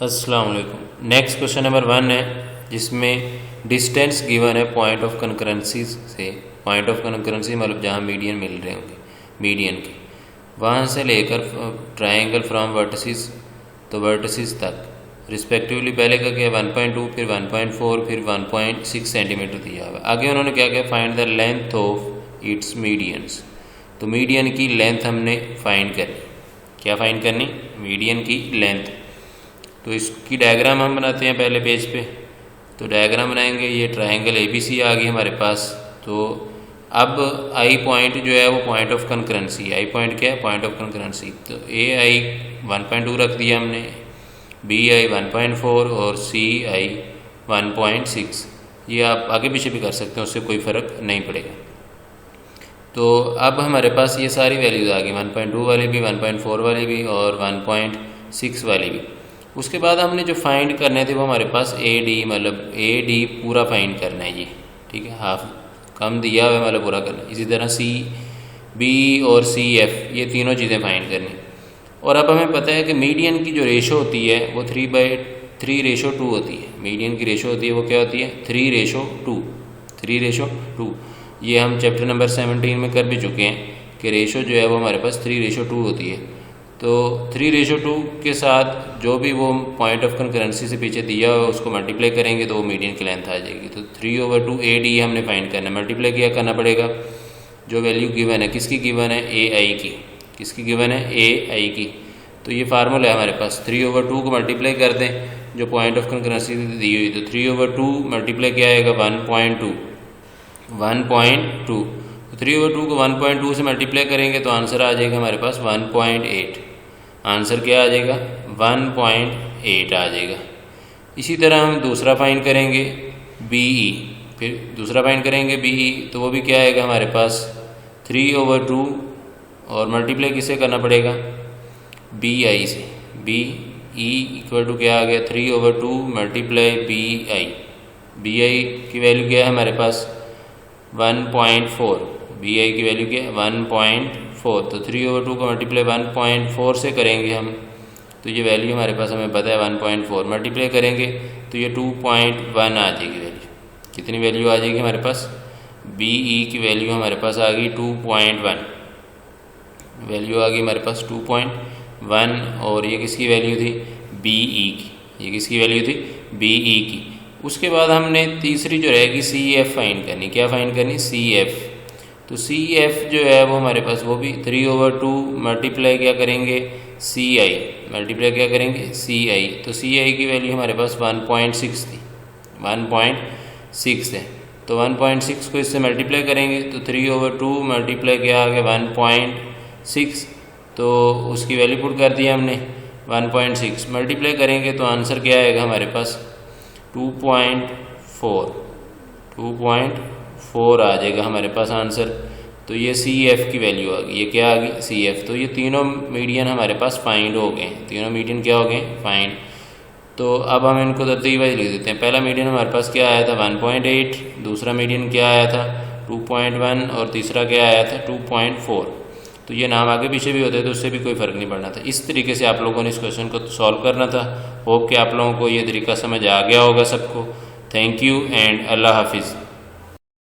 अस्सलाम वालेकुम। Next question number 1 है जिसमें डिस्टेंस गिवन है पॉइंट ऑफ कंकरेंसी से। पॉइंट ऑफ कंकरेंसी मतलब जहाँ मीडियन मिल रहे होंगे मीडियन के, वहाँ से लेकर ट्रायंगल फ्रॉम वर्टिसेस तो वर्टिसेस तक रिस्पेक्टिवली। पहले का क्या 1.2 फिर 1.4 फिर 1.6 सेंटीमीटर दिया हुआ। आगे उन्होंने क्या किया, find the length of its medians. तो मीडियन की लेंथ हमने फाइंड करनी। क्या फाइंड करनी? मीडियन की लेंथ। तो इसकी डायग्राम हम बनाते हैं पहले पेज पे। तो डायग्राम बनाएंगे, ये ट्रायंगल ABC आ गई हमारे पास। तो अब आई पॉइंट जो है वो point of concurrency. I point क्या है? Point of concurrency. तो AI 1.2 रख दिया हमने, BI 1.4 और CI 1.6। ये आप आगे पीछे भी कर सकते हैं, उससे कोई फ़र्क नहीं पड़ेगा। तो अब हमारे पास ये सारी वैल्यूज़ आ गई, 1.2 वाली भी, 1.4 वाली भी और 1.6 वाली भी। उसके बाद हमने जो फाइंड करने थे वो हमारे पास AD मतलब AD पूरा फाइंड करना है ये, ठीक है। हाफ कम दिया हुआ है मतलब पूरा करना है। इसी तरह CB और CF ये तीनों चीज़ें फाइंड करनी। और अब हमें पता है कि मीडियन की जो रेशो होती है वो 3:3:2 होती है। मीडियन की रेशो होती है वो क्या होती है? 3:2। 3:2 ये हम चैप्टर नंबर 17 में कर भी चुके हैं कि रेशो जो है वो हमारे पास 3:2 होती है। तो 3:2 के साथ जो भी वो पॉइंट ऑफ कंकरेंसी से पीछे दिया हुआ उसको मल्टीप्लाई करेंगे तो वो मीडियन की लेंथ आ जाएगी। तो 3/2 AD हमने फाइंड करना है। मल्टीप्लाई किया करना पड़ेगा जो वैल्यू गिवन है। किसकी गिवन है? AI की। किसकी गिवन है? AI की। तो ये फार्मूला है हमारे पास। 3/2 को मल्टीप्लाई कर दें जो पॉइंट ऑफ कंकरेंसी दी हुई। तो 3/2 मल्टीप्लाई क्या आएगा? 1.2। 3/2 को 1.2 से मल्टीप्लाई करेंगे तो आंसर आ जाएगा हमारे पास 1.8। आंसर क्या आ जाएगा? 1.8 आ जाएगा। इसी तरह हम दूसरा फाइंड करेंगे BE। फिर दूसरा फाइंड करेंगे BE, तो वो भी क्या आएगा हमारे पास? 3/2 और मल्टीप्लाई किससे करना पड़ेगा? BI से। BE इक्वल टू क्या आ गया? 3/2 मल्टीप्लाई BI। BI की वैल्यू क्या है हमारे पास? 1.4। BI की वैल्यू क्या है? 1.4। तो 3/2 को मल्टीप्लाई 1.4 से करेंगे हम, तो ये वैल्यू हमारे पास हमें पता है 1.4। मल्टीप्लाई करेंगे तो ये 2.1 आ जाएगी वैल्यू। कितनी वैल्यू आ जाएगी हमारे पास? BE की वैल्यू हमारे पास आ गई 2.1। वैल्यू आ गई हमारे पास 2.1। और ये किसकी वैल्यू थी? BE की। ये किसकी वैल्यू थी? BE की। उसके बाद हमने तीसरी जो रहेगी CF फाइंड करनी। क्या फाइंड करनी? CF। तो CF जो है वो हमारे पास वो भी 3/2 मल्टीप्लाई क्या करेंगे? CI। मल्टीप्लाई क्या करेंगे? CI। तो CI की वैल्यू हमारे पास 1.6 थी। 1.6 है। तो 1.6 को इससे मल्टीप्लाई करेंगे तो 3/2 मल्टीप्लाई क्या आ गया? 1.6। तो उसकी वैल्यू पुट कर दिया हमने 1.6। मल्टीप्लाई करेंगे तो आंसर क्या आएगा हमारे पास? 2.4। 2.4 आ जाएगा हमारे पास आंसर। तो ये CF की वैल्यू आ गई। ये क्या आ गई? CF। तो ये तीनों मीडियन हमारे पास फाइंड हो गए। तीनों मीडियन क्या हो गए? फाइंड। तो अब हम इनको तरतीब वाइज लिख देते हैं। पहला मीडियन हमारे पास क्या आया था? 1.8। दूसरा मीडियन क्या आया था? 2.1। और तीसरा क्या आया था? 2.4। तो ये नाम आगे पीछे भी होते तो उससे भी कोई फ़र्क नहीं पड़ना था। इस तरीके से आप लोगों ने इस क्वेश्चन को सॉल्व करना था। होप कि आप लोगों को ये तरीका समझ आ गया होगा सबको। थैंक यू एंड अल्लाह हाफिज़।